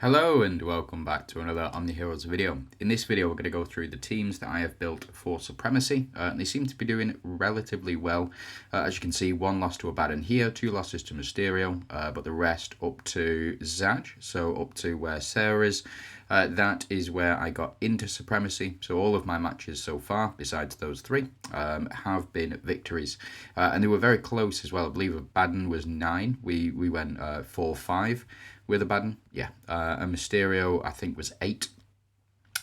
Hello and welcome back to another OMNIHEROES video. In this video we're going to go through the teams that I have built for Supremacy, and they seem to be doing relatively well. As you can see, one loss to Abaddon here, two losses to Mysterio, but the rest up to Zaj, so up to where Sarah is. That is where I got into Supremacy, so all of my matches so far, besides those three, have been victories. And they were very close as well. I believe Abaddon was 9, we went 4-5. With Abaddon, yeah, and Mysterio I think was 8,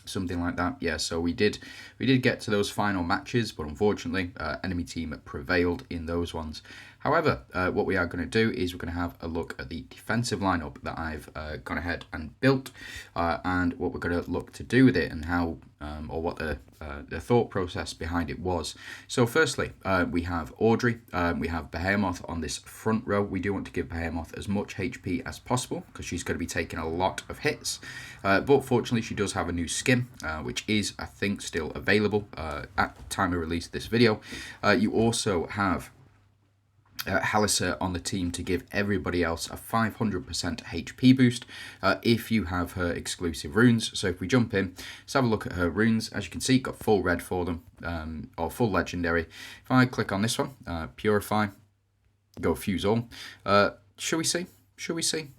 something like that. Yeah, so we did get to those final matches, but unfortunately, enemy team prevailed in those ones. However, what we are going to do is we're going to have a look at the defensive lineup that I've gone ahead and built, and what we're going to look to do with it, and how or what the thought process behind it was. So firstly, we have Audrey, we have Behemoth on this front row. We do want to give Behemoth as much HP as possible because she's going to be taking a lot of hits, but fortunately she does have a new skin, which is, I think, still available at time of release of this video. You also have Halissa on the team to give everybody else a 500% HP boost if you have her exclusive runes. So if we jump in, let's have a look at her runes. As you can see, got full red for them, or full legendary. If I click on this one, Purify, go Fuse All. Shall we see?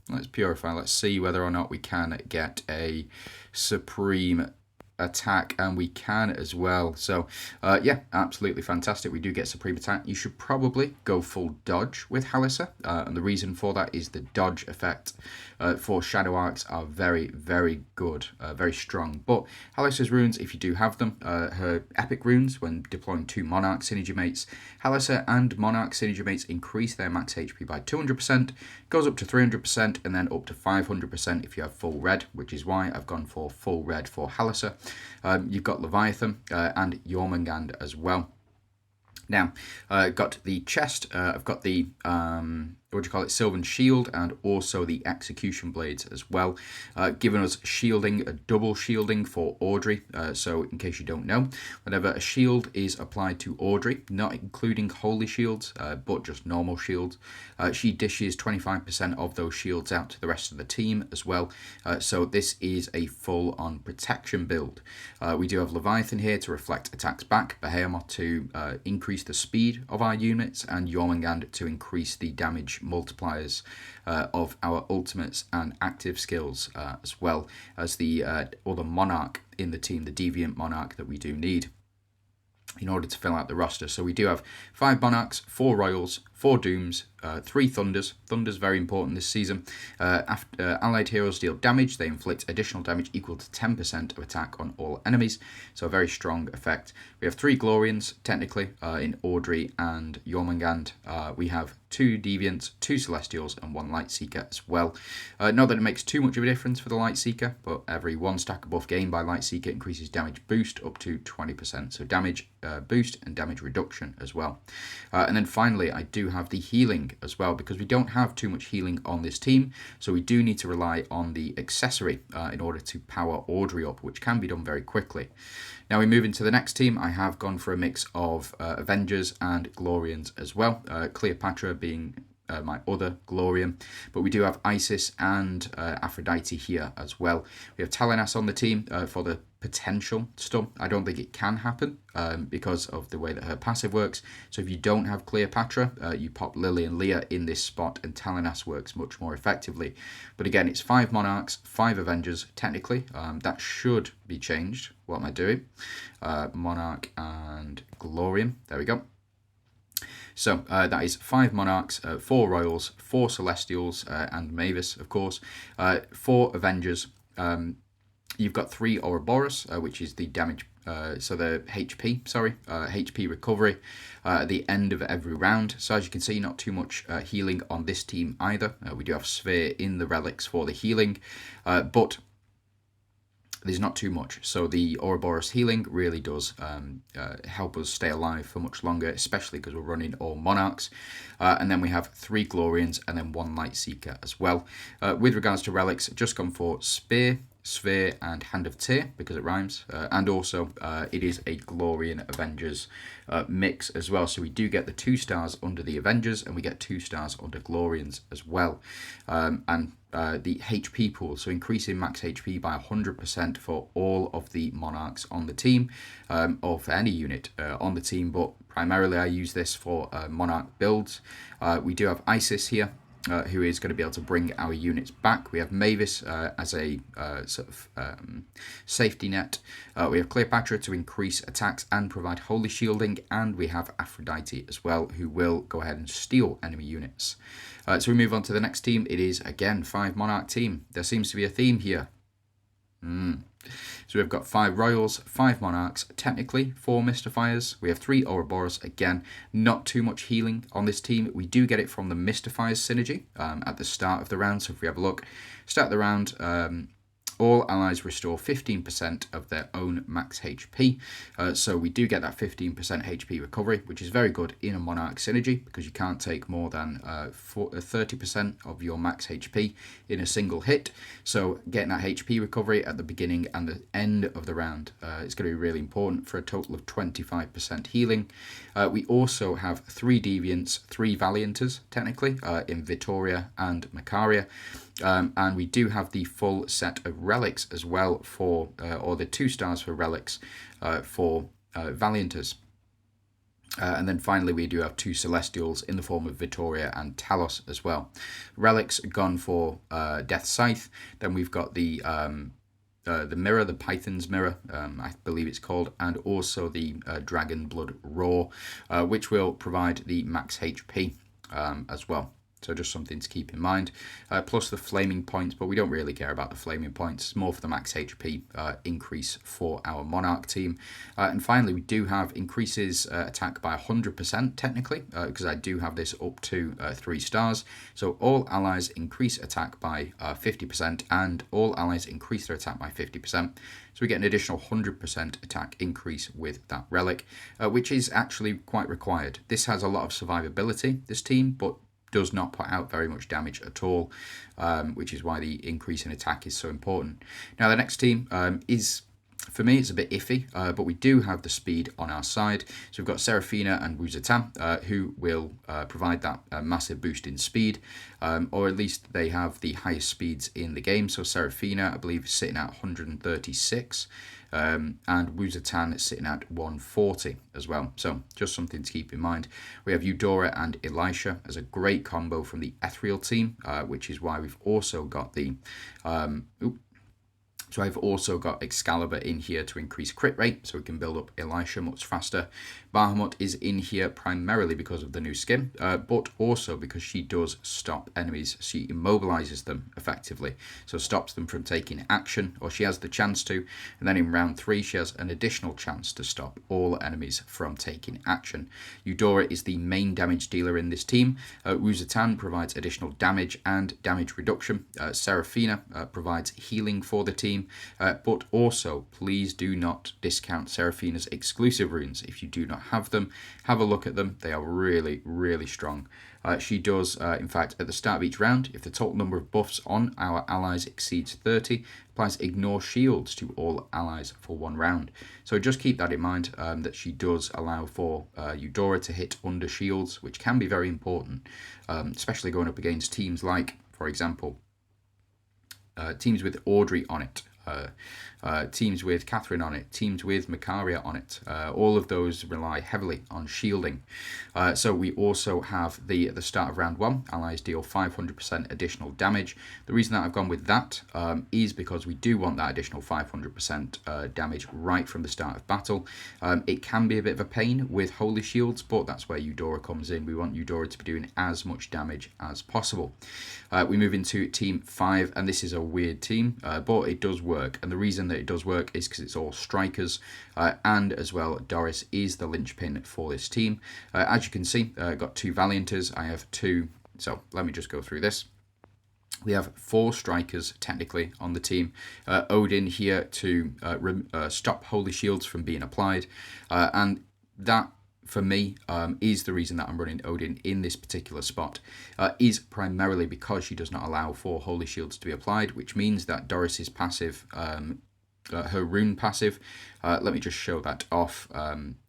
Let's Purify. Let's see whether or not we can get a Supreme attack, and we can as well. So yeah, absolutely fantastic. We do get Supreme attack. You should probably go full dodge with Halissa, and the reason for that is the dodge effect for Shadow Arcs are very, very good, very strong. But Halissa's runes, if you do have them, her epic runes when deploying 2 Monarch synergy mates, Halissa and Monarch synergy mates increase their max HP by 200%, goes up to 300%, and then up to 500% if you have full red, which is why I've gone for full red for Halissa. You've got Leviathan and Jormungand as well. Now, got the chest, I've got the, Sylvan Shield, and also the Execution Blades as well, giving us shielding, a double shielding for Audrey. So in case you don't know, whenever a shield is applied to Audrey, not including holy shields, but just normal shields, she dishes 25% of those shields out to the rest of the team as well. So this is a full-on protection build. We do have Leviathan here to reflect attacks back, Behemoth to increase the speed of our units, and Jormungand to increase the damage multipliers of our ultimates and active skills, as well as the other Monarch in the team, the Deviant Monarch that we do need in order to fill out the roster. So we do have 5 Monarchs, 4 Royals, 4 Dooms, 3 Thunders. Thunder's very important this season. After allied heroes deal damage, they inflict additional damage equal to 10% of attack on all enemies. So a very strong effect. We have 3 Glorians, technically, in Audrey and Jormungand. We have 2 Deviants, 2 Celestials, and 1 Lightseeker as well. Not that it makes too much of a difference for the Lightseeker, but every 1 stack buff gained by Lightseeker increases damage boost up to 20%. So damage boost and damage reduction as well. And then finally, I do have the healing as well, because we don't have too much healing on this team, so we do need to rely on the accessory in order to power Audrey up, which can be done very quickly. Now we move into the next team. I have gone for a mix of Avengers and Glorians as well, Cleopatra being my other Glorian, but we do have Isis and Aphrodite here as well. We have Telenas on the team for the potential stun. I don't think it can happen because of the way that her passive works. So if you don't have Cleopatra, you pop Lily and Leah in this spot, and Telenas works much more effectively. But again, it's 5 Monarchs, 5 Avengers, technically. That should be changed. What am I doing? Monarch and Glorian. There we go. So that is 5 Monarchs, 4 Royals, 4 Celestials, and Mavis, of course, 4 Avengers. You've got 3 Ouroboros, which is the damage, so the HP, HP recovery at the end of every round. So as you can see, not too much healing on this team either. We do have Sphere in the relics for the healing, but there's not too much. So the Ouroboros healing really does help us stay alive for much longer, especially because we're running all Monarchs. And then we have 3 Glorians and then 1 Lightseeker as well. With regards to relics, just gone for Spear, Sphere, and Hand of Tyr because it rhymes. And also it is a Glorian Avengers mix as well. So we do get the 2 stars under the Avengers, and we get 2 stars under Glorians as well. And the HP pool, so increasing max HP by 100% for all of the monarchs on the team, or for any unit on the team, but primarily I use this for monarch builds. We do have Isis here, who is going to be able to bring our units back. We have Mavis as a sort of safety net. We have Cleopatra to increase attacks and provide holy shielding, and we have Aphrodite as well, who will go ahead and steal enemy units. So we move on to the next team. It is again 5 monarch team. There seems to be a theme here. So we've got 5 royals, 5 monarchs, technically 4 mystifiers. We have 3 Ouroboros. Again, not too much healing on this team. We do get it from the mystifiers synergy at the start of the round. So if we have a look, start of the round, all allies restore 15% of their own max HP. So we do get that 15% HP recovery, which is very good in a monarch synergy because you can't take more than 30% of your max HP in a single hit. So getting that HP recovery at the beginning and the end of the round is going to be really important for a total of 25% healing. We also have 3 deviants, 3 valianters technically in Vittoria and Macaria. And we do have the full set of relics as well for, or the 2 stars for relics for valianters. And then finally we do have 2 celestials in the form of Vittoria and Talos as well. Relics gone for Death's Scythe. Then we've got the mirror, the Python's mirror, I believe it's called, and also the Dragon Blood Roar, which will provide the max HP as well. So just something to keep in mind. Plus the flaming points, but we don't really care about the flaming points. It's more for the max HP increase for our monarch team. And finally, we do have increases attack by 100% technically, because I do have this up to 3 stars. So all allies increase attack by 50%, and all allies increase their attack by 50%. So we get an additional 100% attack increase with that relic, which is actually quite required. This has a lot of survivability, this team, but does not put out very much damage at all, which is why the increase in attack is so important. Now the next team is, for me, it's a bit iffy, but we do have the speed on our side. So we've got Seraphina and Wuzatan, who will provide that massive boost in speed, or at least they have the highest speeds in the game. So Seraphina, I believe, is sitting at 136, and Wuzatan is sitting at 140 as well. So just something to keep in mind. We have Eudora and Elisha as a great combo from the Ethereal team, which is why we've also got the So I've also got Excalibur in here to increase crit rate, so we can build up Elisha much faster. Bahamut is in here primarily because of the new skin, but also because she does stop enemies. She immobilizes them effectively, so stops them from taking action, or she has the chance to, and then in round 3 she has an additional chance to stop all enemies from taking action. Eudora is the main damage dealer in this team. Wuzatan provides additional damage and damage reduction. Seraphina provides healing for the team. But also, please do not discount Seraphina's exclusive runes. If you do not have them, have a look at them. They are really, really strong. She does, in fact, at the start of each round, if the total number of buffs on our allies exceeds 30, applies Ignore Shields to all allies for 1 round. So just keep that in mind, that she does allow for Eudora to hit under shields, which can be very important, especially going up against teams like, for example, teams with Audrey on it, teams with Catherine on it, teams with Macaria on it. All of those rely heavily on shielding. So we also have at the start of round 1, allies deal 500% additional damage. The reason that I've gone with that is because we do want that additional 500% damage right from the start of battle. It can be a bit of a pain with holy shields, but that's where Eudora comes in. We want Eudora to be doing as much damage as possible. We move into team 5, and this is a weird team, but it does work. And the reason that it does work is because it's all strikers, and as well Doris is the linchpin for this team. As you can see, I've got 2 valianters. I have 2, so let me just go through this. We have 4 strikers technically on the team. Odin here to stop holy shields from being applied, and that, for me, is the reason that I'm running Odin in this particular spot, is primarily because she does not allow for holy shields to be applied, which means that Doris's passive, her rune passive, let me just show that off.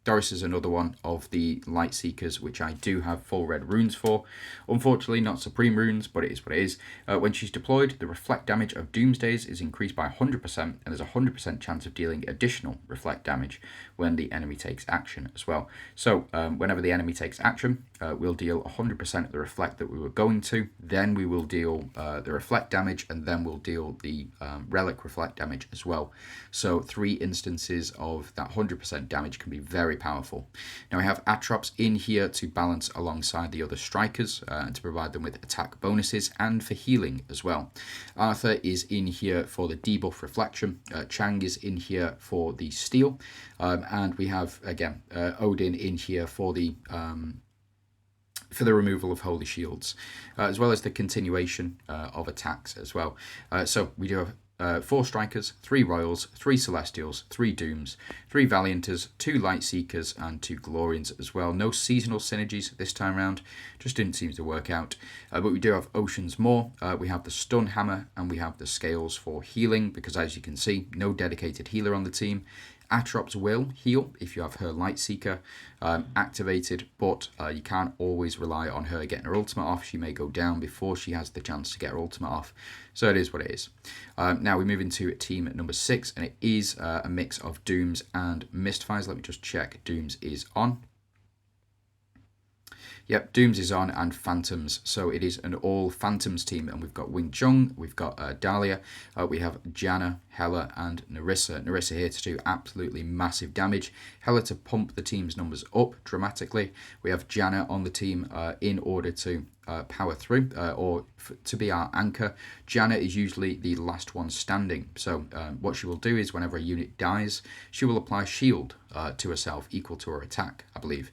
Doris is another one of the Light Seekers, which I do have full red runes for. Unfortunately, not Supreme runes, but it is what it is. When she's deployed, the reflect damage of Doomsdays is increased by 100%, and there's a 100% chance of dealing additional reflect damage when the enemy takes action as well. So whenever the enemy takes action, we'll deal 100% of the reflect that we were going to. Then we will deal the reflect damage, and then we'll deal the relic reflect damage as well. So 3 instances of that 100% damage can be very powerful. Now we have Atrops in here to balance alongside the other strikers and to provide them with attack bonuses and for healing as well. Arthur is in here for the debuff reflection. Chang is in here for the steel, and we have again Odin in here for the removal of holy shields, as well as the continuation of attacks as well. So we do have 4 strikers, 3 royals, 3 celestials, 3 dooms, 3 valianters, 2 light seekers, and 2 glorians as well. No seasonal synergies this time around, just didn't seem to work out. But we do have Ocean's Maw, we have the stun hammer, and we have the scales for healing, because as you can see, no dedicated healer on the team. Atrops will heal if you have her Light Seeker activated, but you can't always rely on her getting her ultimate off. She may go down before she has the chance to get her ultimate off. So it is what it is. Now we move into team number 6, and it is a mix of Dooms and Mistfires. Let me just check. Dooms is on. Yep, Dooms is on, and Phantoms. So it is an all Phantoms team, and we've got Wing Chun, we've got Dahlia, we have Janna, Hela, and Nerissa. Nerissa here to do absolutely massive damage. Hela to pump the team's numbers up dramatically. We have Janna on the team in order to power through or to be our anchor. Janna is usually the last one standing. So what she will do is whenever a unit dies, she will apply shield to herself equal to her attack, I believe.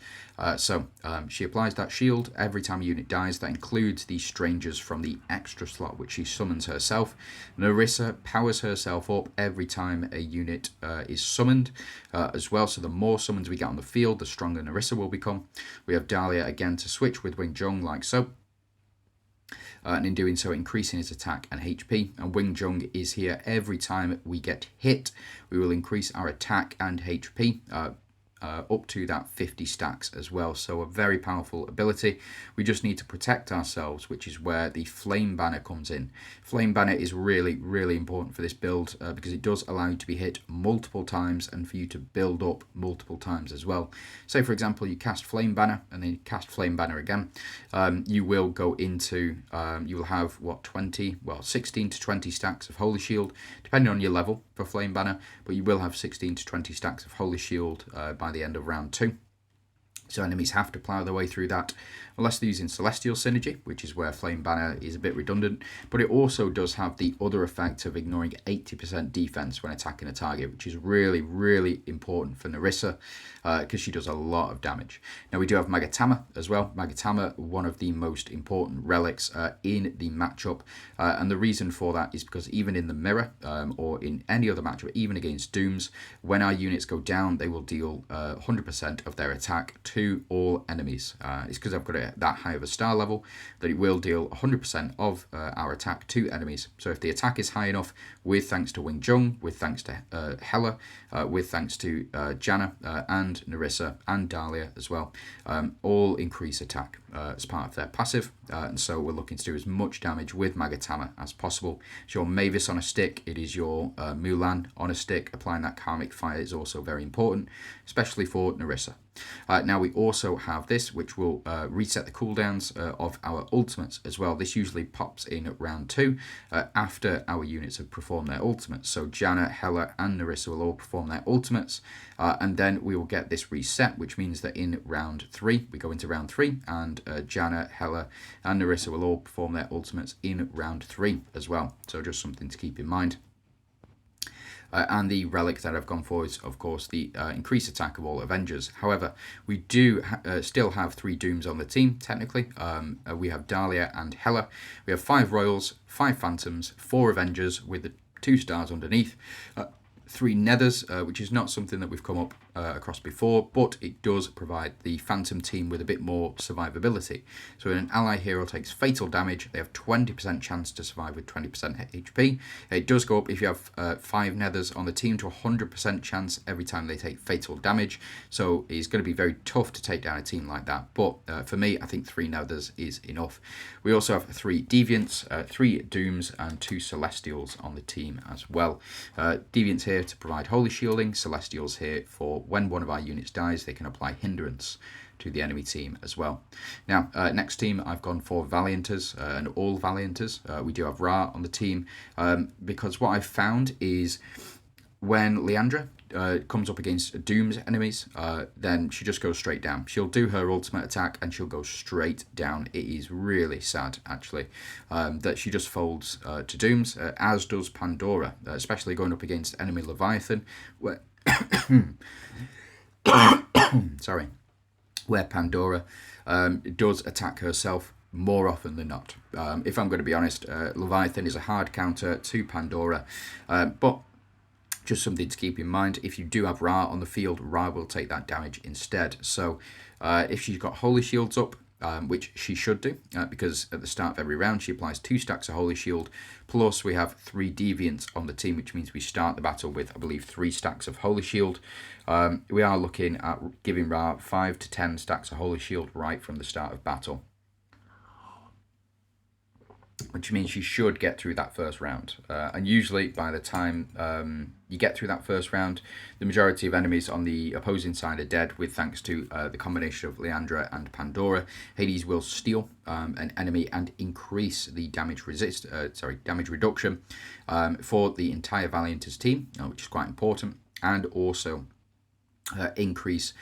So she applies that shield every time a unit dies. That includes the strangers from the extra slot, which she summons herself. Nerissa powers herself up every time a unit is summoned as well. So the more summons we get on the field, the stronger Nerissa will become. We have Dahlia again to switch with Wing Chun like so. And in doing so, increasing his attack and HP. And Wing Chun is here every time we get hit. We will increase our attack and HP up to that 50 stacks as well. So a very powerful ability. We just need to protect ourselves, which is where the Flame Banner comes in. Flame Banner is really, really important for this build because it does allow you to be hit multiple times and for you to build up multiple times as well. Say, for example, you cast Flame Banner and then you cast Flame Banner again. You will go into, you will have, what, 16 to 20 stacks of Holy Shield, depending on your level for Flame Banner, but you will have 16 to 20 stacks of Holy Shield by the end of round 2. So enemies have to plough their way through that, unless they're using Celestial Synergy, which is where Flame Banner is a bit redundant. But it also does have the other effect of ignoring 80% defense when attacking a target, which is really, really important for Nerissa, because she does a lot of damage. Now we do have Magatama as well. Magatama, one of the most important relics in the matchup. And the reason for that is because even in the mirror, or in any other matchup, even against Dooms, when our units go down, they will deal 100% of their attack to all enemies. It's because I've got it at that high of a star level that it will deal 100% of our attack to enemies. So if the attack is high enough, with thanks to Wing Chun, with thanks to Hela, with thanks to Janna and Nerissa and Dahlia as well, all increase attack as part of their passive. And so we're looking to do as much damage with Magatama as possible. It's your Mavis on a stick, it is your Mulan on a stick. Applying that Karmic Fire is also very important, especially for Nerissa. Now we also have this, which will reset the cooldowns of our ultimates as well. This usually pops in at round 2 after our units have performed their ultimates. So Janna, Hela and Nerissa will all perform their ultimates, and then we will get this reset, which means that in round 3, we go into round 3, and Janna, Hela and Nerissa will all perform their ultimates in round 3 as well. So just something to keep in mind. And the relic that I've gone for is, of course, the increased attack of all Avengers. However, we do still have 3 Dooms on the team, technically. We have Dahlia and Hela. We have 5 Royals, 5 Phantoms, 4 Avengers with the 2 stars underneath. 3 Nethers, which is not something that we've come up across before, but it does provide the Phantom team with a bit more survivability. So when an ally hero takes fatal damage, they have 20% chance to survive with 20% HP. It does go up if you have 5 nethers on the team to 100% chance every time they take fatal damage. So it's going to be very tough to take down a team like that. But for me, I think 3 nethers is enough. We also have 3 deviants, 3 dooms, and 2 celestials on the team as well. Deviants here to provide holy shielding, celestials here for when one of our units dies, they can apply hindrance to the enemy team as well. Now, next team, I've gone for Valianters and all Valianters. We do have Ra on the team because what I've found is when Liandra comes up against Doom's enemies, then she just goes straight down. She'll do her ultimate attack and she'll go straight down. It is really sad, actually, that she just folds to Doom's, as does Pandora, especially going up against enemy Leviathan, where sorry, where Pandora does attack herself more often than not. If I'm going to be honest, Leviathan is a hard counter to Pandora, but just something to keep in mind, if you do have Ra on the field, Ra will take that damage instead. So if she's got Holy Shields up, which she should do, because at the start of every round she applies 2 stacks of Holy Shield, plus we have 3 Deviants on the team, which means we start the battle with, I believe, 3 stacks of Holy Shield. We are looking at giving Ra 5 to 10 stacks of Holy Shield right from the start of battle, which means you should get through that first round. And usually by the time you get through that first round, the majority of enemies on the opposing side are dead, with thanks to the combination of Liandra and Pandora. Hades will steal an enemy and increase the damage reduction for the entire Valianters team, which is quite important, and also increase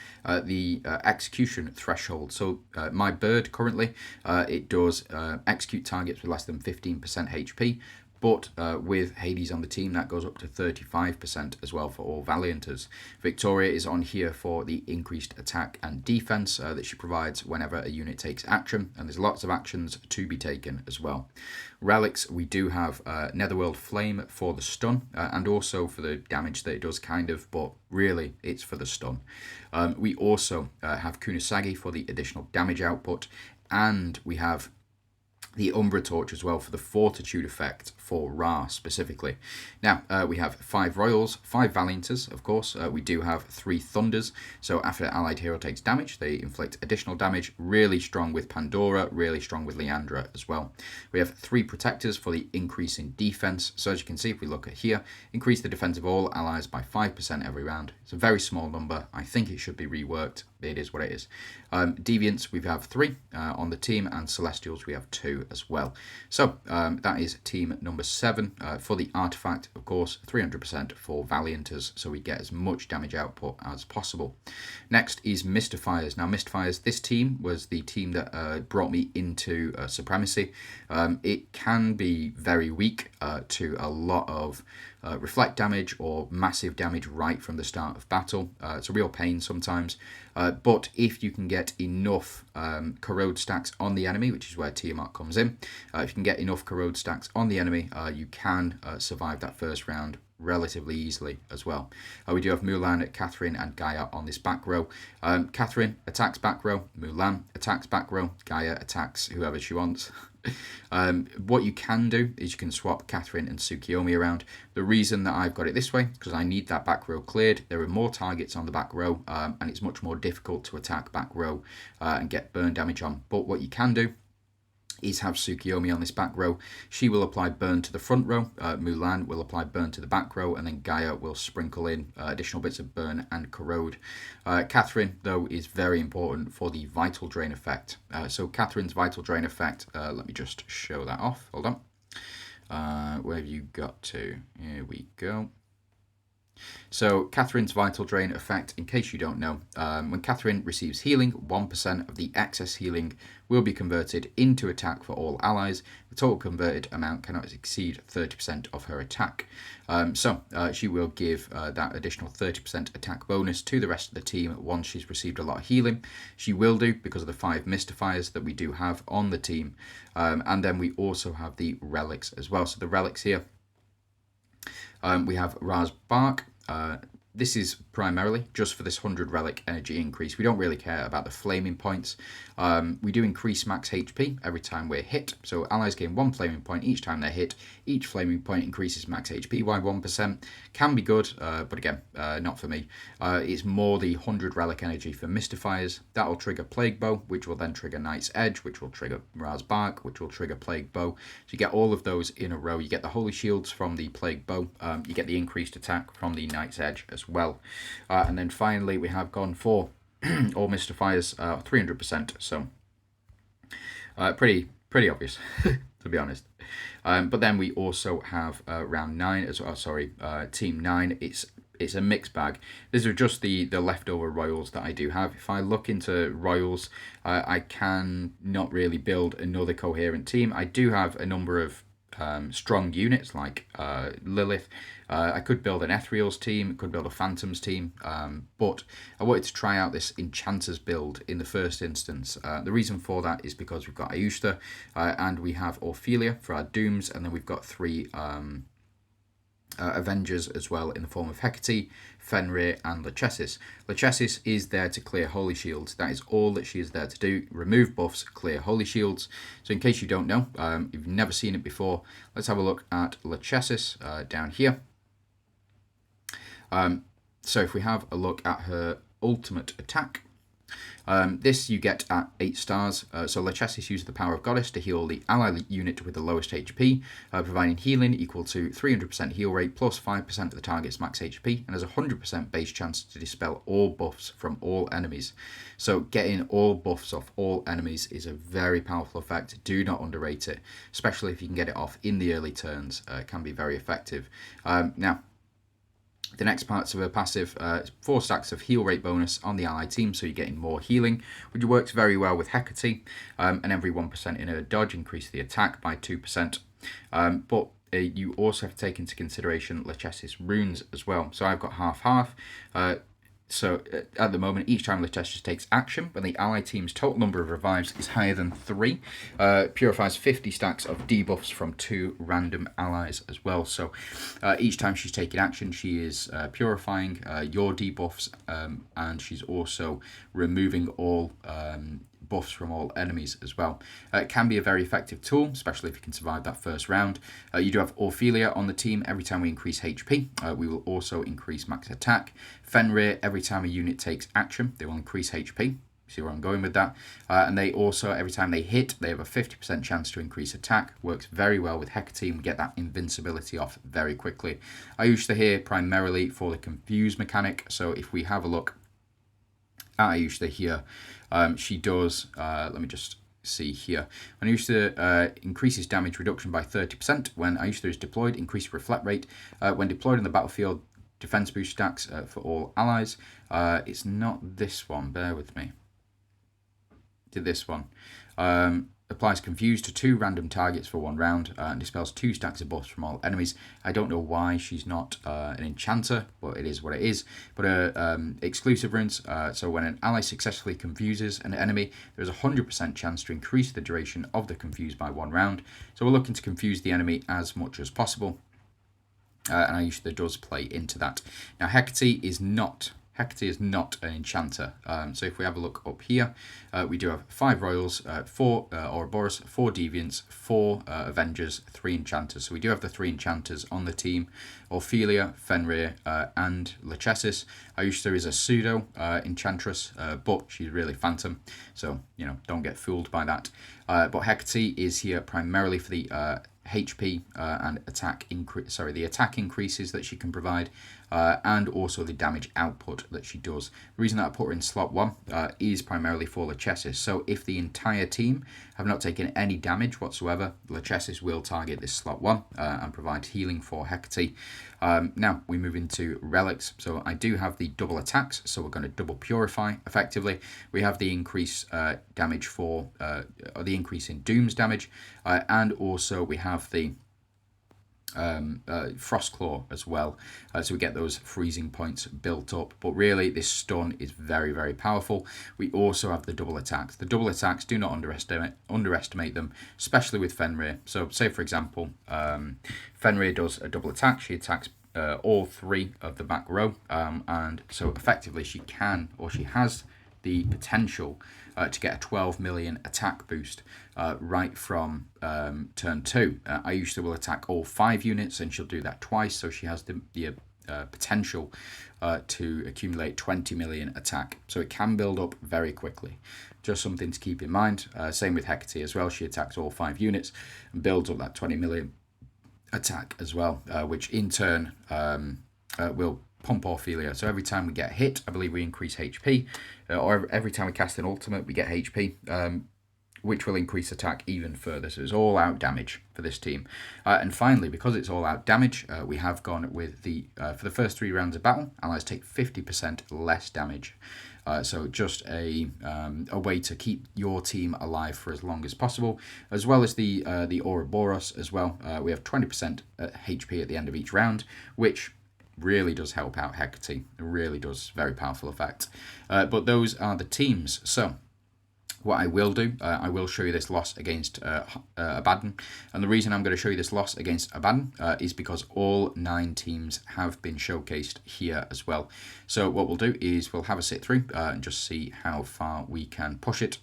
the execution threshold. So my bird currently, it does execute targets with less than 15% HP, but with Hades on the team, that goes up to 35% as well for all Valianters. Victoria is on here for the increased attack and defense that she provides whenever a unit takes action, and there's lots of actions to be taken as well. Relics, we do have Netherworld Flame for the stun, and also for the damage that it does, kind of, but really it's for the stun. We also have Kunasagi for the additional damage output, and we have the Umbra Torch as well for the Fortitude effect for Ra specifically. Now, we have 5 Royals, 5 Valianters, of course. We do have 3 Thunders, so after an allied hero takes damage, they inflict additional damage. Really strong with Pandora, really strong with Liandra as well. We have 3 Protectors for the increase in defense. So as you can see, if we look at here, increase the defense of all allies by 5% every round. It's a very small number. I think it should be reworked. It is what it is. Deviants, we have 3 on the team, and Celestials, we have 2 as well. So that is team number 7 for the artifact. Of course, 300% for Valianters, so we get as much damage output as possible. Next is Mystifiers. Now, Mystifiers, this team was the team that brought me into Supremacy. It can be very weak to a lot of reflect damage or massive damage right from the start of battle. It's a real pain sometimes, but if you can get enough corrode stacks on the enemy, which is where Tiamat comes in, if you can get enough corrode stacks on the enemy, you can survive that first round relatively easily as well. We do have Mulan, Catherine, and Gaia on this back row. Catherine attacks back row, Mulan attacks back row, Gaia attacks whoever she wants. What you can do is you can swap Catherine and Tsukiyomi around. The reason that I've got it this way is because I need that back row cleared. There are more targets on the back row, and it's much more difficult to attack back row and get burn damage on. But what you can do is have Tsukiyomi on this back row. She will apply burn to the front row, Mulan will apply burn to the back row, and then Gaia will sprinkle in additional bits of burn and corrode. Catherine, though, is very important for the Vital Drain effect. So Catherine's Vital Drain effect, let me just show that off, hold on. Where have you got to? Here we go. So Catherine's Vital Drain effect, in case you don't know, when Catherine receives healing, 1% of the excess healing will be converted into attack for all allies. The total converted amount cannot exceed 30% of her attack. So she will give that additional 30% attack bonus to the rest of the team once she's received a lot of healing. She will do because of the 5 Mystifiers that we do have on the team. And then we also have the Relics as well. So the Relics here, we have Ra's Bark, This is primarily just for this 100 relic energy increase. We don't really care about the flaming points. We do increase max HP every time we're hit. So allies gain 1 flaming point each time they're hit. Each flaming point increases max HP by 1%. Can be good, but again, not for me. It's more the 100 relic energy for Mystifiers. That will trigger Plague Bow, which will then trigger Knight's Edge, which will trigger Mirage Bark, which will trigger Plague Bow. So you get all of those in a row. You get the Holy Shields from the Plague Bow. You get the increased attack from the Knight's Edge as well. And then finally, we have gone for all Mystifiers 300%. So pretty obvious, to be honest. But then we also have round 9 as well. Sorry, team 9. It's a mixed bag. These are just the leftover royals that I do have. If I look into royals, I can not really build another coherent team. I do have a number of strong units like Lilith. I could build an Ethereal's team, could build a Phantom's team, but I wanted to try out this Enchanters build in the first instance. The reason for that is because we've got Ayushta and we have Ophelia for our Dooms, and then we've got 3 Avengers as well in the form of Hecate, Fenrir and Lachesis. Lachesis is there to clear Holy Shields. That is all that she is there to do. Remove buffs, clear Holy Shields. So in case you don't know, if you've never seen it before, let's have a look at Lachesis down here. So if we have a look at her ultimate attack, this you get at 8 stars. So Lachesis uses the power of Goddess to heal the ally unit with the lowest HP, providing healing equal to 300% heal rate plus 5% of the target's max HP, and has a 100% base chance to dispel all buffs from all enemies. So getting all buffs off all enemies is a very powerful effect. Do not underrate it, especially if you can get it off in the early turns. It can be very effective. Now, the next parts of her passive, 4 stacks of heal rate bonus on the ally team, so you're getting more healing, which works very well with Hecate, and every 1% in her dodge increase the attack by 2%. But you also have to take into consideration Lachesis runes as well. So I've got half-half. So at the moment, each time Lachesis takes action, when the ally team's total number of revives is higher than 3, purifies 50 stacks of debuffs from 2 random allies as well. So each time she's taking action, she is purifying your debuffs, and she's also removing all buffs from all enemies as well. It can be a very effective tool, especially if you can survive that first round. You do have Ophelia on the team. Every time we increase HP, we will also increase max attack. Fenrir, every time a unit takes action, they will increase HP. See where I'm going with that? And they also, every time they hit, they have a 50% chance to increase attack. Works very well with Hecate, and we get that invincibility off very quickly. I use her here primarily for the confuse mechanic. So if we have a look at Ayushta here, she does, let me just see here. When Ayushta increases damage reduction by 30%. When Ayushta is deployed, increase reflect rate. When deployed on the battlefield, defense boost stacks for all allies. It's not this one, bear with me. To this one. Applies confuse to 2 random targets for 1 round and dispels 2 stacks of buffs from all enemies. I don't know why she's not an enchanter, but it is what it is. But exclusive runes, so when an ally successfully confuses an enemy, there's a 100% chance to increase the duration of the confuse by 1 round. So we're looking to confuse the enemy as much as possible. And Ayushta does play into that. Now Hecate is not an enchanter. So if we have a look up here, we do have 5 royals, 4 Ouroboros, 4 deviants, 4 avengers, 3 enchanters. So we do have the 3 enchanters on the team: Ophelia, Fenrir, and Lachesis. Ayushta is a pseudo enchantress, but she's really phantom. So don't get fooled by that. But Hecate is here primarily for the HP and attack the attack increases that she can provide, and also the damage output that she does. The reason that I put her in slot 1 is primarily for Lachesis. So if the entire team have not taken any damage whatsoever, Lachesis will target this slot 1 and provide healing for Hecate. Now we move into relics. So I do have the double attacks, so we're going to double purify effectively. We have the increase damage for the increase in Doom's damage, and also we have the Frostclaw as well, so we get those freezing points built up. But really this stun is very, very powerful. We also have the double attacks. The double attacks, do not underestimate them, especially with Fenrir. So say for example, Fenrir does a double attack. She attacks all 3 of the back row, and so effectively she can, or she has the potential to get a 12 million attack boost right from turn 2. I usually will attack all 5 units, and she'll do that twice, so she has the potential to accumulate 20 million attack. So it can build up very quickly. Just something to keep in mind. Same with Hecate as well. She attacks all 5 units and builds up that 20 million attack as well, which in turn will pump Ophelia. So every time we get hit, I believe we increase HP, or every time we cast an ultimate, we get HP, which will increase attack even further. So it's all out damage for this team. And finally, because it's all out damage, we have gone with the, for the first 3 rounds of battle, allies take 50% less damage. So just a way to keep your team alive for as long as possible, as well as the Ouroboros as well. We have 20% HP at the end of each round, which really does help out Hecate. It really does. Very powerful effect. But those are the teams. So what I will do, I will show you this loss against Abaddon. And the reason I'm going to show you this loss against Abaddon is because all 9 teams have been showcased here as well. So what we'll do is we'll have a sit through and just see how far we can push it.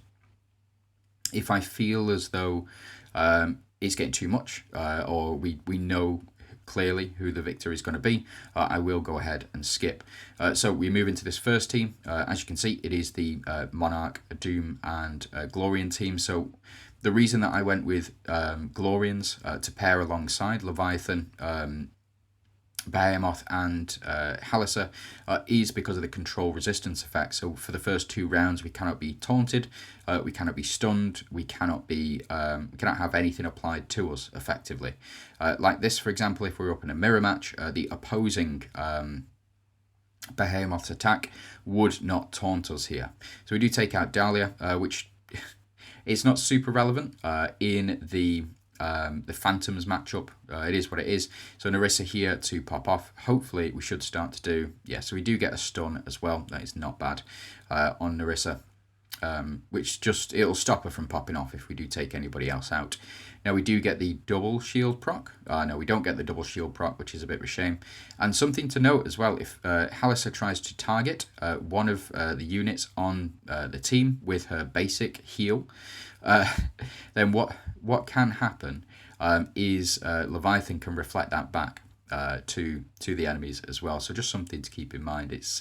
If I feel as though it's getting too much, or we know clearly who the victor is going to be, I will go ahead and skip. So we move into this first team. As you can see, it is the Monarch, Doom and Glorian team. So the reason that I went with Glorians to pair alongside Leviathan, Behemoth and Halissa is because of the control resistance effect. So for the first 2 rounds, we cannot be taunted, we cannot be stunned, we cannot have anything applied to us effectively. Like this, for example, if we're up in a mirror match, the opposing Behemoth's attack would not taunt us here. So we do take out Dahlia, which is not super relevant in the Phantoms matchup. It is what it is. So Nerissa here to pop off. Hopefully we should start to do, yeah, so we do get a stun as well. That is not bad on Nerissa, which just, it'll stop her from popping off if we do take anybody else out. Now we do get the double shield proc. No, we don't get the double shield proc, which is a bit of a shame. And something to note as well, if Halissa tries to target one of the units on the team with her basic heal, then what can happen is Leviathan can reflect that back to the enemies as well. So just something to keep in mind. It's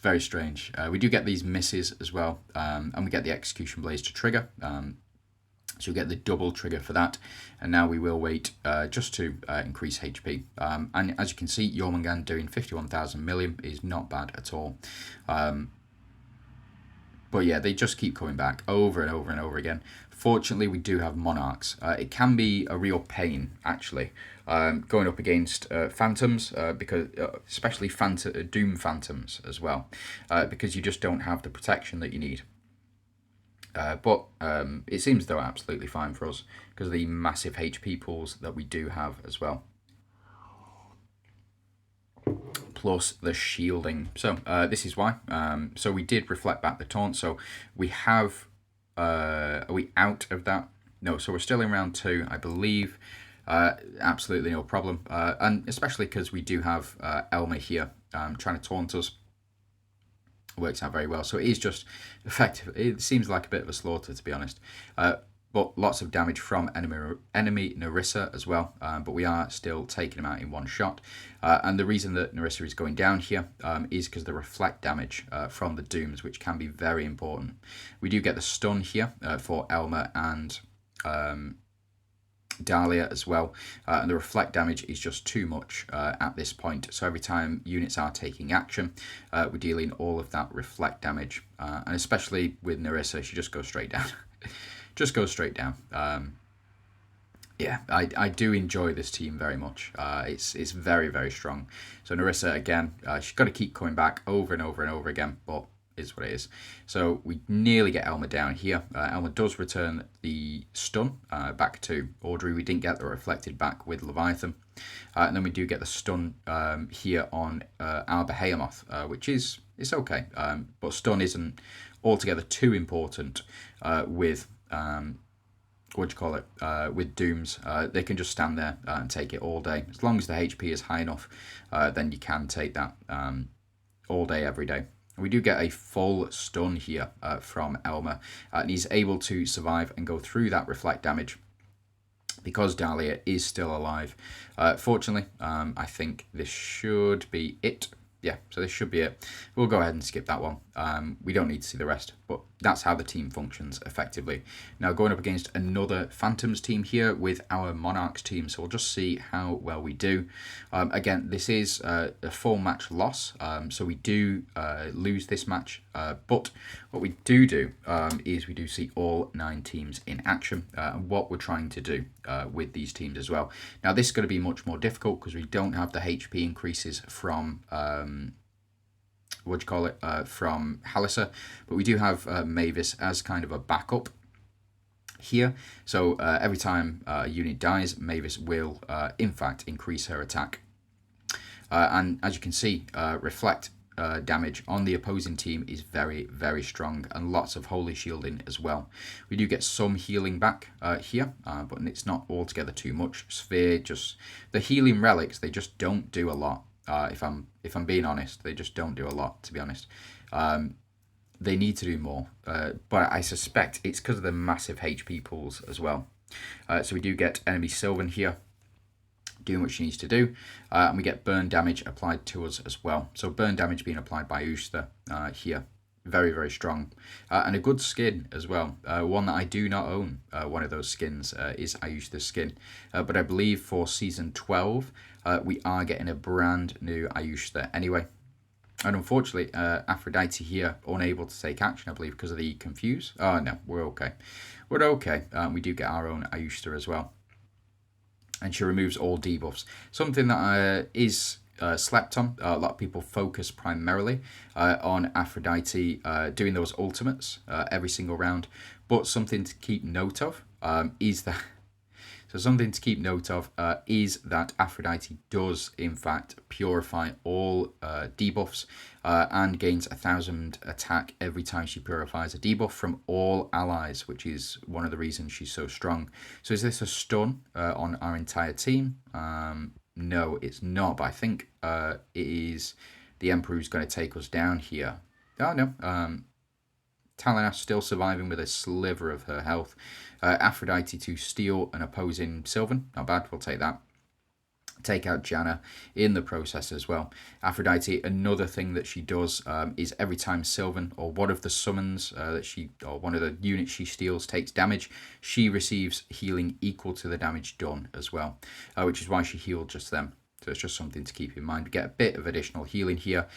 very strange. We do get these misses as well, and we get the Execution Blaze to trigger. So you get the double trigger for that. And now we will wait just to increase HP. And as you can see, Jormungand doing 51,000 million is not bad at all. But yeah, they just keep coming back over and over and over again. Fortunately, we do have Monarchs. It can be a real pain, actually, going up against Phantoms, because especially Doom Phantoms as well, because you just don't have the protection that you need. But it seems though absolutely fine for us because of the massive HP pools that we do have as well. Plus the shielding. So this is why. So we did reflect back the taunt. So we have, are we out of that? No, so we're still in round 2, I believe. Absolutely no problem. And especially because we do have Elma here trying to taunt us. Works out very well. So it is just effective. It seems like a bit of a slaughter, to be honest. But lots of damage from enemy Nerissa as well. But we are still taking him out in one shot. And the reason that Nerissa is going down here is because the reflect damage from the Dooms, which can be very important. We do get the stun here for Elma and Dahlia as well, and the reflect damage is just too much at this point. So every time units are taking action, we're dealing all of that reflect damage, and especially with Nerissa, she just goes straight down. Just goes straight down. Yeah, I do enjoy this team very much. It's very, very strong. So Nerissa, again, she's got to keep coming back over and over and over again, but is what it is. So we nearly get Elma down here. Elma does return the stun back to Audrey. We didn't get the reflected back with Leviathan. And then we do get the stun here on our Behemoth, which is, it's okay. But stun isn't altogether too important with what do you call it, with Dooms, they can just stand there and take it all day. As long as the HP is high enough, then you can take that all day, every day. We do get a full stun here from Elmer, and he's able to survive and go through that reflect damage because Dahlia is still alive. Fortunately, I think this should be it. Yeah, so this should be it. We'll go ahead and skip that one. We don't need to see the rest, but that's how the team functions effectively. Now going up against another Phantoms team here with our Monarchs team, so we'll just see how well we do. Again, this is a 4-match loss, so we do lose this match, but what we do is we do see all 9 teams in action, and what we're trying to do with these teams as well. Now this is going to be much more difficult because we don't have the HP increases from from Halissa, but we do have Mavis as kind of a backup here. So every time a unit dies, Mavis will in fact increase her attack. And as you can see, reflect damage on the opposing team is very, very strong, and lots of holy shielding as well. We do get some healing back here, but it's not altogether too much. Sphere, just the healing relics, they just don't do a lot. If I'm being honest, they just don't do a lot, to be honest. They need to do more, but I suspect it's because of the massive HP pools as well. So we do get enemy Sylvan here doing what she needs to do, and we get burn damage applied to us as well. So burn damage being applied by Uster here, very, very strong, and a good skin as well. One that I do not own, one of those skins is Ayushta's skin, but I believe for season 12 we are getting a brand new Ayushta anyway. And unfortunately, Aphrodite here unable to take action, I believe, because of the confuse. Oh no, we're okay. We're okay. We do get our own Ayushta as well. And she removes all debuffs. Something that is slept on. A lot of people focus primarily on Aphrodite doing those ultimates every single round. But something to keep note of is that... So something to keep note of is that Aphrodite does, in fact, purify all debuffs and gains 1,000 attack every time she purifies a debuff from all allies, which is one of the reasons she's so strong. So is this a stun on our entire team? No, it's not, but I think it is the Emperor who's going to take us down here. Oh, no. Talina's still surviving with a sliver of her health. Aphrodite to steal an opposing Sylvan. Not bad, we'll take that. Take out Janna in the process as well. Aphrodite, another thing that she does is every time Sylvan or one of the summons or one of the units she steals takes damage, she receives healing equal to the damage done as well, which is why she healed just them. So it's just something to keep in mind. We get a bit of additional healing here,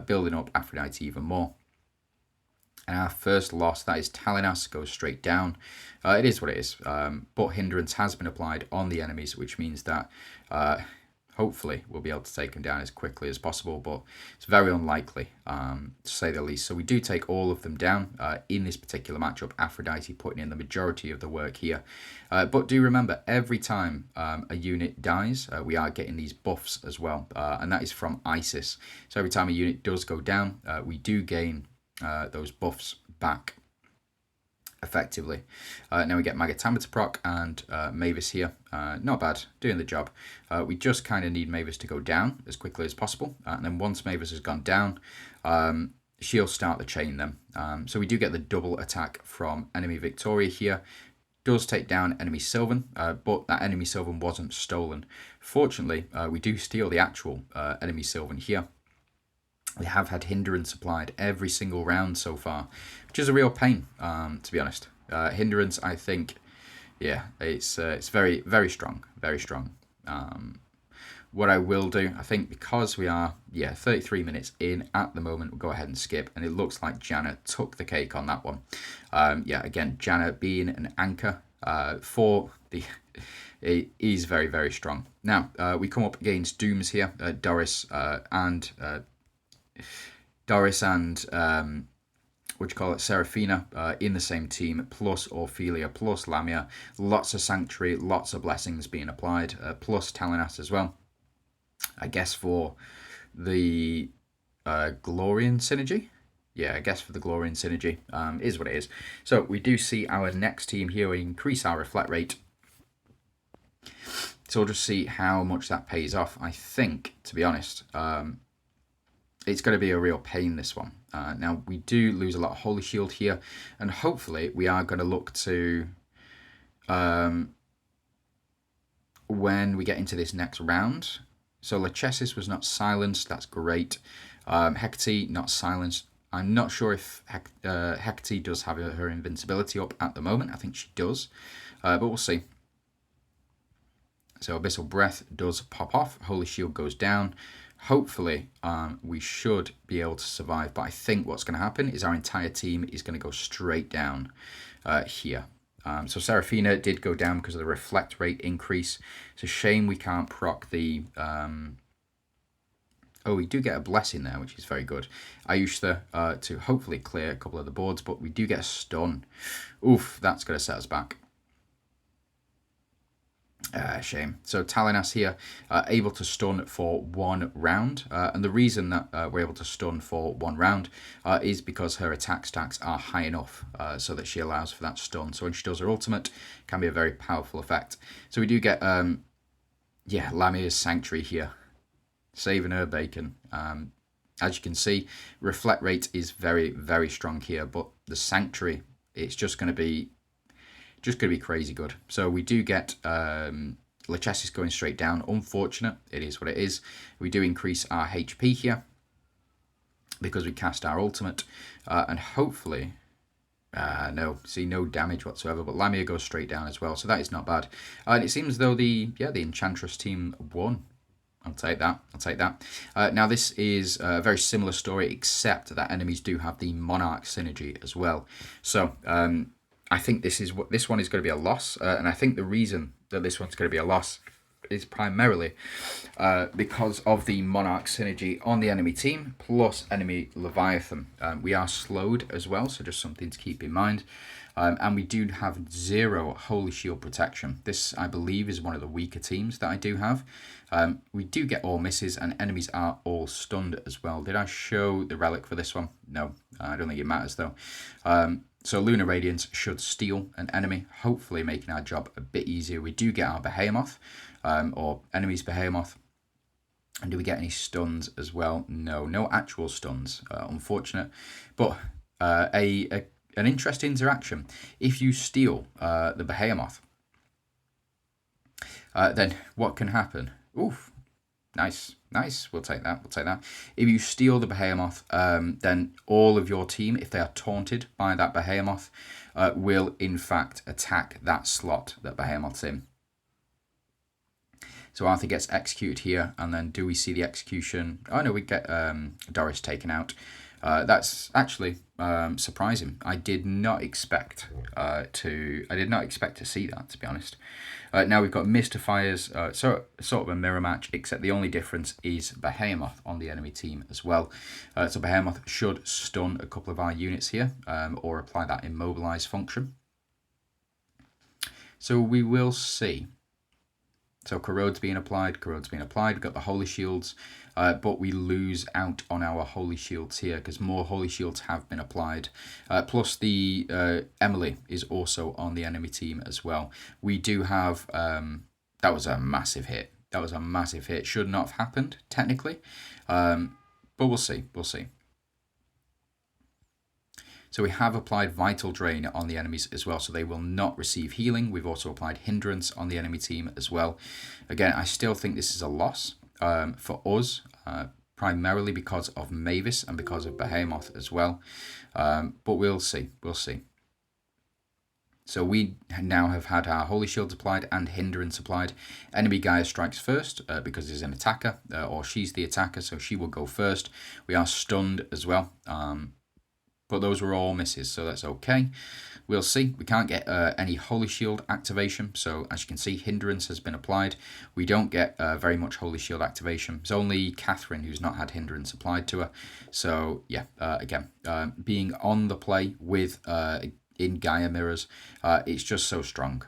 building up Aphrodite even more. And our first loss, that is Talinas, goes straight down. It is what it is, but hindrance has been applied on the enemies, which means that hopefully we'll be able to take them down as quickly as possible, but it's very unlikely, to say the least. So we do take all of them down in this particular matchup, Aphrodite putting in the majority of the work here. But do remember, every time a unit dies, we are getting these buffs as well, and that is from Isis. So every time a unit does go down, we do gain those buffs back effectively. Now we get Magatama to proc and Mavis here. Not bad, doing the job. We just kind of need Mavis to go down as quickly as possible, and then once Mavis has gone down, she'll start the chain then. So we do get the double attack from enemy Victoria here. Does take down enemy Sylvan, but that enemy Sylvan wasn't stolen. Fortunately, we do steal the actual enemy Sylvan here. We have had hindrance applied every single round so far, which is a real pain, to be honest. Hindrance, I think, yeah, it's very, very strong, very strong. What I will do, I think because we are, 33 minutes in at the moment, we'll go ahead and skip, and it looks like Janna took the cake on that one. Again, Janna being an anchor for the... It is very, very strong. Now, we come up against Dooms here, Doris and Seraphina in the same team, plus Ophelia, plus Lamia. Lots of Sanctuary, lots of blessings being applied, plus Talinas as well. I guess for the Glorian synergy. yeah, I guess for the glory and synergy, is what it is. So we do see our next team here. We increase our reflect rate. So we'll just see how much that pays off. I think, to be honest, it's going to be a real pain, this one. Now, we do lose a lot of Holy Shield here, and hopefully we are going to look to, when we get into this next round. So Lachesis was not silenced, that's great. Hecate, not silenced. I'm not sure if Hecate does have her invincibility up at the moment. I think she does, but we'll see. So Abyssal Breath does pop off. Holy Shield goes down. Hopefully, we should be able to survive. But I think what's going to happen is our entire team is going to go straight down here. So Seraphina did go down because of the reflect rate increase. It's a shame we can't proc the... Oh, we do get a blessing there, which is very good. Ayushta to hopefully clear a couple of the boards, but we do get a stun. Oof, that's going to set us back. Shame. So Talinas here, able to stun for 1 round. And the reason that we're able to stun for 1 round is because her attack stacks are high enough so that she allows for that stun. So when she does her ultimate, it can be a very powerful effect. So we do get, Lamia's Sanctuary here, saving her bacon. As you can see, reflect rate is very, very strong here, but the Sanctuary, it's just going to be crazy good. So we do get Lachesis going straight down. Unfortunate, it is what it is. We do increase our HP here because we cast our ultimate, and hopefully, no damage whatsoever. But Lamia goes straight down as well, so that is not bad. And it seems as though the Enchantress team won. I'll take that. Now this is a very similar story, except that enemies do have the Monarch synergy as well. So I think this one is going to be a loss, and I think the reason that this one's going to be a loss is primarily because of the Monarch synergy on the enemy team plus enemy Leviathan. We are slowed as well, so just something to keep in mind. And we do have 0 Holy Shield protection. This, I believe, is one of the weaker teams that I do have. We do get all misses, and enemies are all stunned as well. Did I show the relic for this one? No, I don't think it matters though. So Lunar Radiance should steal an enemy, hopefully making our job a bit easier. We do get our Behemoth, or enemy's Behemoth. And do we get any stuns as well? No actual stuns, unfortunate. But an interesting interaction. If you steal the Behemoth, then what can happen? Oof, nice. We'll take that. If you steal the Behemoth, then all of your team, if they are taunted by that Behemoth, will in fact attack that slot that Behemoth's in. So Arthur gets executed here, and then do we see the execution? Oh no, we get Doris taken out. That's actually surprising. I did not expect to see that, to be honest. Now we've got Mystifiers, so sort of a mirror match, except the only difference is Behemoth on the enemy team as well. So Behemoth should stun a couple of our units here, or apply that immobilize function. So we will see. So Corrode's being applied. We've got the Holy Shields, but we lose out on our Holy Shields here because more Holy Shields have been applied. Plus the Emily is also on the enemy team as well. We do have, that was a massive hit. Should not have happened, technically, but we'll see. So we have applied Vital Drain on the enemies as well, so they will not receive healing. We've also applied Hindrance on the enemy team as well. Again, I still think this is a loss for us, primarily because of Mavis and because of Behemoth as well. But we'll see. So we now have had our Holy Shields applied and Hindrance applied. Enemy Gaia strikes first because he's an attacker, or she's the attacker, so she will go first. We are stunned as well. But those were all misses, so that's okay. We'll see. We can't get any Holy Shield activation, so as you can see, Hindrance has been applied. We don't get very much Holy Shield activation. It's only Catherine who's not had Hindrance applied to her. So yeah, again, being on the play with in Gaia mirrors, it's just so strong,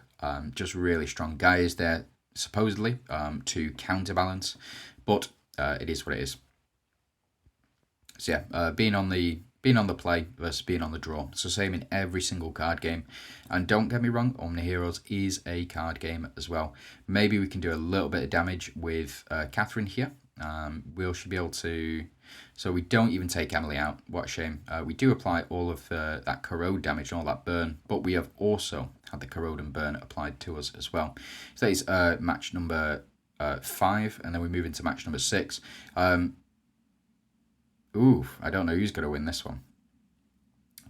just really strong. Gaia is there supposedly to counterbalance, but it is what it is. So yeah, being on the being on the play versus being on the draw. So same in every single card game. And don't get me wrong, OMNIHEROES is a card game as well. Maybe we can do a little bit of damage with Catherine here. We should be able to... So we don't even take Emily out. What a shame. We do apply all of that corrode damage and all that burn, but we have also had the corrode and burn applied to us as well. So that is match number 5, and then we move into match number 6. Ooh, I don't know who's going to win this one.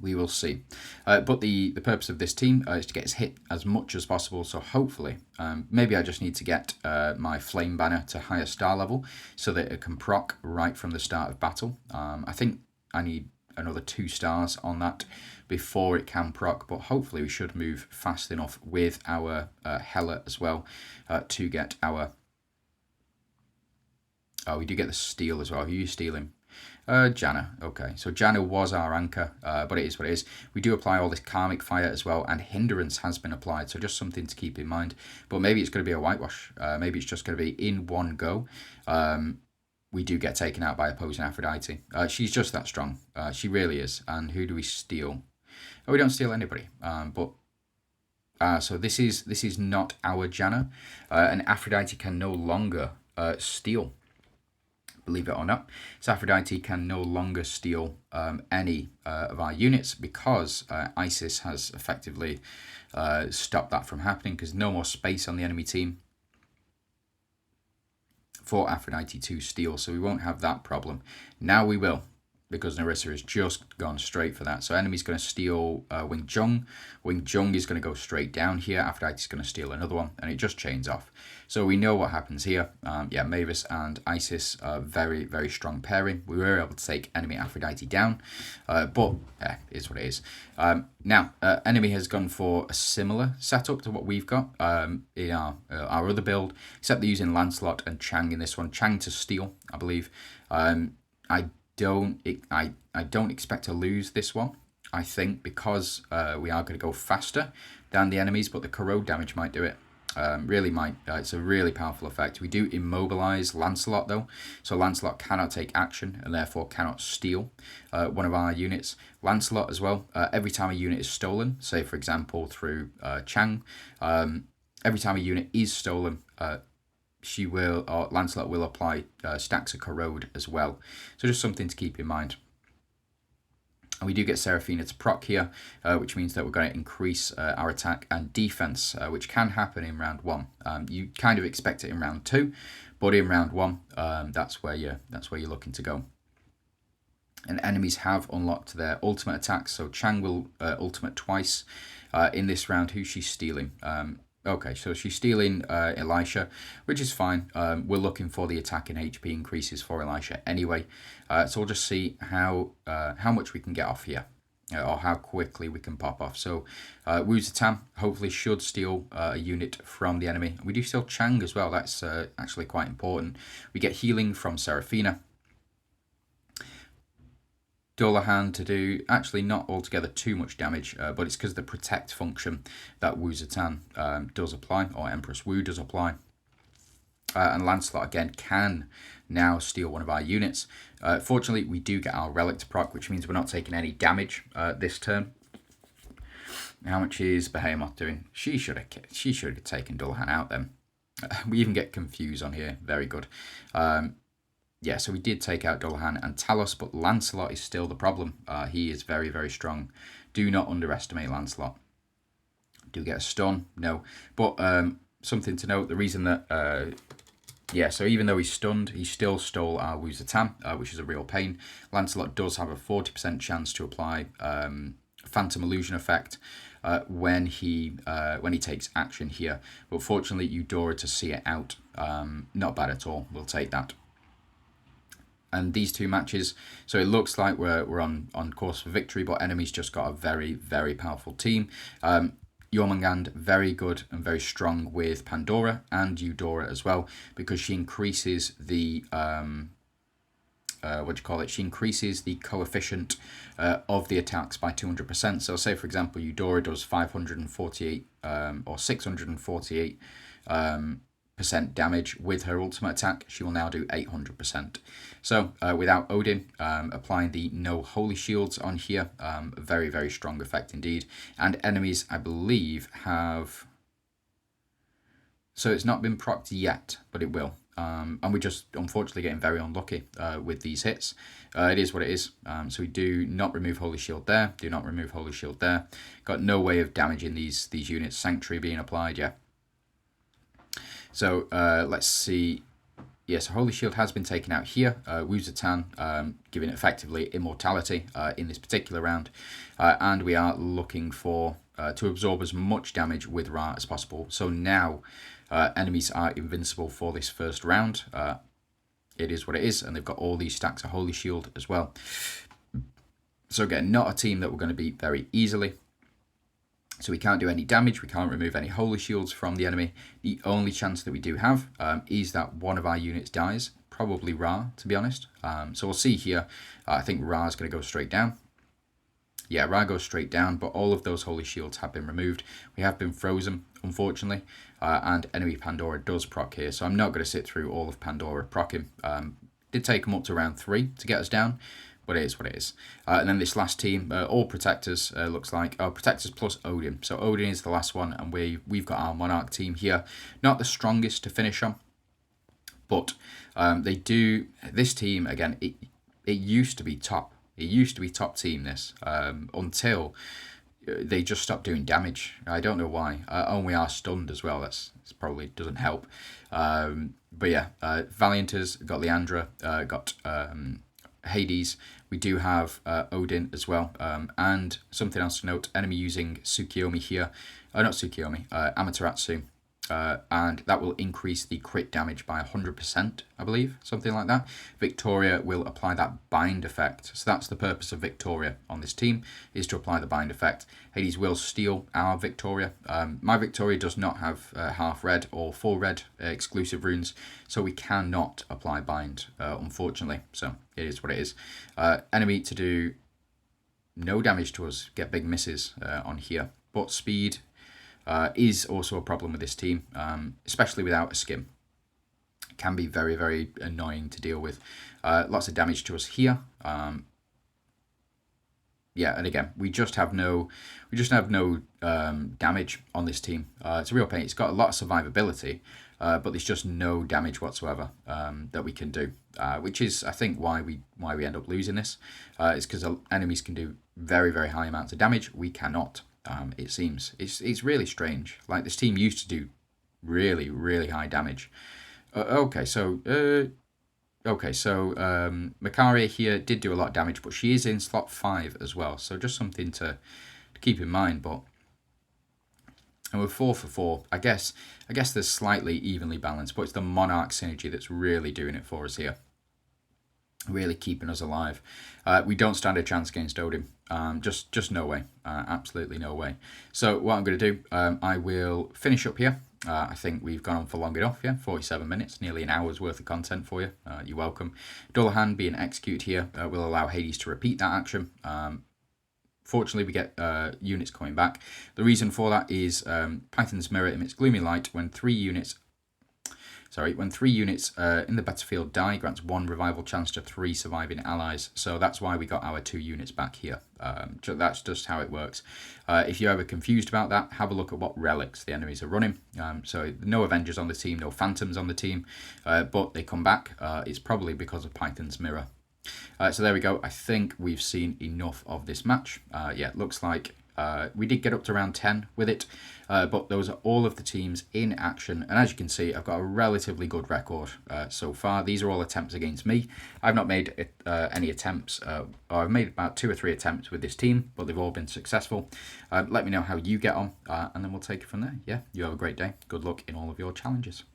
We will see. But the purpose of this team is to get us hit as much as possible. So hopefully, maybe I just need to get my flame banner to higher star level so that it can proc right from the start of battle. I think I need another 2 stars on that before it can proc. But hopefully we should move fast enough with our Hela as well to get our... Oh, we do get the steal as well. Who are you stealing? Janna. Okay, so Janna was our anchor, but it is what it is. We do apply all this karmic fire as well, and hindrance has been applied, so just something to keep in mind. But maybe it's going to be a whitewash. Maybe it's just going to be in one go. We do get taken out by opposing Aphrodite. She's just that strong. She really is. And who do we steal? Oh, we don't steal anybody. So this is not our Janna, and Aphrodite can no longer steal. Believe it or not, so Aphrodite can no longer steal any of our units because Isis has effectively stopped that from happening, because no more space on the enemy team for Aphrodite to steal, so we won't have that problem. Now we will, because Nerissa has just gone straight for that. So enemy's going to steal Wing Zhong. Wing Zhong is going to go straight down here. Aphrodite's going to steal another one, and it just chains off. So we know what happens here. Yeah, Mavis and Isis are very, very strong pairing. We were able to take enemy Aphrodite down, but yeah, it is what it is. Now, enemy has gone for a similar setup to what we've got in our other build, except they're using Lancelot and Chang in this one. Chang to steal, I believe. I don't expect to lose this one, I think, because we are going to go faster than the enemies, but the corrode damage might do it. Really might. It's a really powerful effect. We do immobilize Lancelot though, so Lancelot cannot take action and therefore cannot steal one of our units. Lancelot as well, every time a unit is stolen, say for example through Chang, every time a unit is stolen, Lancelot will apply stacks of corrode as well. So just something to keep in mind. And we do get Seraphina to proc here, which means that we're going to increase our attack and defense, which can happen in round 1. You kind of expect it in round 2, but in round 1, that's where you're looking to go. And enemies have unlocked their ultimate attacks. So Chang will ultimate twice in this round. Who's she stealing? Okay, so she's stealing Elisha, which is fine. We're looking for the attack and HP increases for Elisha anyway. So we'll just see how much we can get off here, or how quickly we can pop off. So Wu Zetian hopefully should steal a unit from the enemy. We do steal Chang as well. That's actually quite important. We get healing from Seraphina. Dullahan to do actually not altogether too much damage, but it's because of the protect function that Wu Zetian does apply, or Empress Wu does apply. And Lancelot again can now steal one of our units. Fortunately, we do get our relic to proc, which means we're not taking any damage this turn. How much is Behemoth doing? She should have taken Dullahan out then. We even get confused on here. Very good. Yeah, so we did take out Dullahan and Talos, but Lancelot is still the problem. He is very, very strong. Do not underestimate Lancelot. Do get a stun? No. But something to note, the reason that... yeah, so even though he's stunned, he still stole our Wu Zetian, which is a real pain. Lancelot does have a 40% chance to apply Phantom Illusion effect when he takes action here. But fortunately, Eudora to see it out. Not bad at all. We'll take that. And these two matches, so it looks like we're on course for victory, but enemy's just got a very, very powerful team. Jormungand, very good and very strong with Pandora and Eudora as well, because she increases the, she increases the coefficient of the attacks by 200%. So say, for example, Eudora does 548 or 648% damage with her ultimate attack, she will now do 800%. So without Odin, applying the no holy shields on here, very, very strong effect indeed. And enemies, I believe, have... So it's not been procced yet, but it will. And we're just unfortunately getting very unlucky with these hits. It is what it is. So we do not remove Holy Shield there. Do not remove Holy Shield there. Got no way of damaging these units. Sanctuary being applied, yeah. So let's see. Yes, Holy Shield has been taken out here. Wu Zetian giving effectively immortality in this particular round. And we are looking for to absorb as much damage with Ra as possible. So now enemies are invincible for this first round. It is what it is, and they've got all these stacks of Holy Shield as well. So again, not a team that we're going to beat very easily. So we can't do any damage, we can't remove any Holy Shields from the enemy. The only chance that we do have is that one of our units dies, probably Ra, to be honest. So we'll see here. I think Ra is going to go straight down. Yeah, Ra goes straight down, but all of those Holy Shields have been removed. We have been frozen, unfortunately, and enemy Pandora does proc here, so I'm not going to sit through all of Pandora proccing. Did take them up to round 3 to get us down, but it is what it is. And then this last team, all Protectors, looks like. Oh, Protectors plus Odin. So Odin is the last one, and we've got our Monarch team here. Not the strongest to finish on, but they do... This team, again, it used to be top. It used to be top team, this, until they just stopped doing damage. I don't know why. And we are stunned as well. That's probably doesn't help. But yeah, Valianters, got Leandra, got Hades. We do have Odin as well. And something else to note, enemy using Tsukiyomi here. Not Tsukiyomi, Amaterasu. And that will increase the crit damage by 100%, I believe, something like that. Victoria will apply that bind effect. So that's the purpose of Victoria on this team, is to apply the bind effect. Hades will steal our Victoria. My Victoria does not have half red or full red exclusive runes, so we cannot apply bind, unfortunately. So it is what it is. Enemy to do no damage to us, get big misses on here, but speed is also a problem with this team, especially without a skim. It can be very, very annoying to deal with. Lots of damage to us here. Yeah, and again, we just have no damage on this team. It's a real pain. It's got a lot of survivability, but there's just no damage whatsoever that we can do, which is, I think, why we end up losing this. It's because enemies can do very, very high amounts of damage. We cannot. It seems it's really strange. Like, this team used to do really, really high damage. Makaria here did do a lot of damage, but she is in slot 5 as well, so just something to keep in mind. And we're 4 for 4. I guess they're slightly evenly balanced, but it's the Monarch synergy that's really doing it for us here. Really keeping us alive. We don't stand a chance against Odin. Just no way. Absolutely no way. So what I'm going to do, I will finish up here. I think we've gone on for long enough, yeah, 47 minutes, nearly an hour's worth of content for you. You're welcome. Dullahan being execute here will allow Hades to repeat that action. Fortunately, we get units coming back. The reason for that is Python's Mirror emits Gloomy Light when 3 units in the battlefield die, grants 1 revival chance to 3 surviving allies. So that's why we got our 2 units back here. That's just how it works. If you're ever confused about that, have a look at what relics the enemies are running. So no Avengers on the team, no Phantoms on the team, but they come back. It's probably because of Python's Mirror. So there we go. I think we've seen enough of this match. Yeah, it looks like we did get up to round 10 with it, but those are all of the teams in action, and as you can see, I've got a relatively good record so far. These are all attempts against me. I've not made any attempts, or I've made about 2 or 3 attempts with this team, but they've all been successful. Let me know how you get on, and then we'll take it from there. Yeah, you have a great day. Good luck in all of your challenges.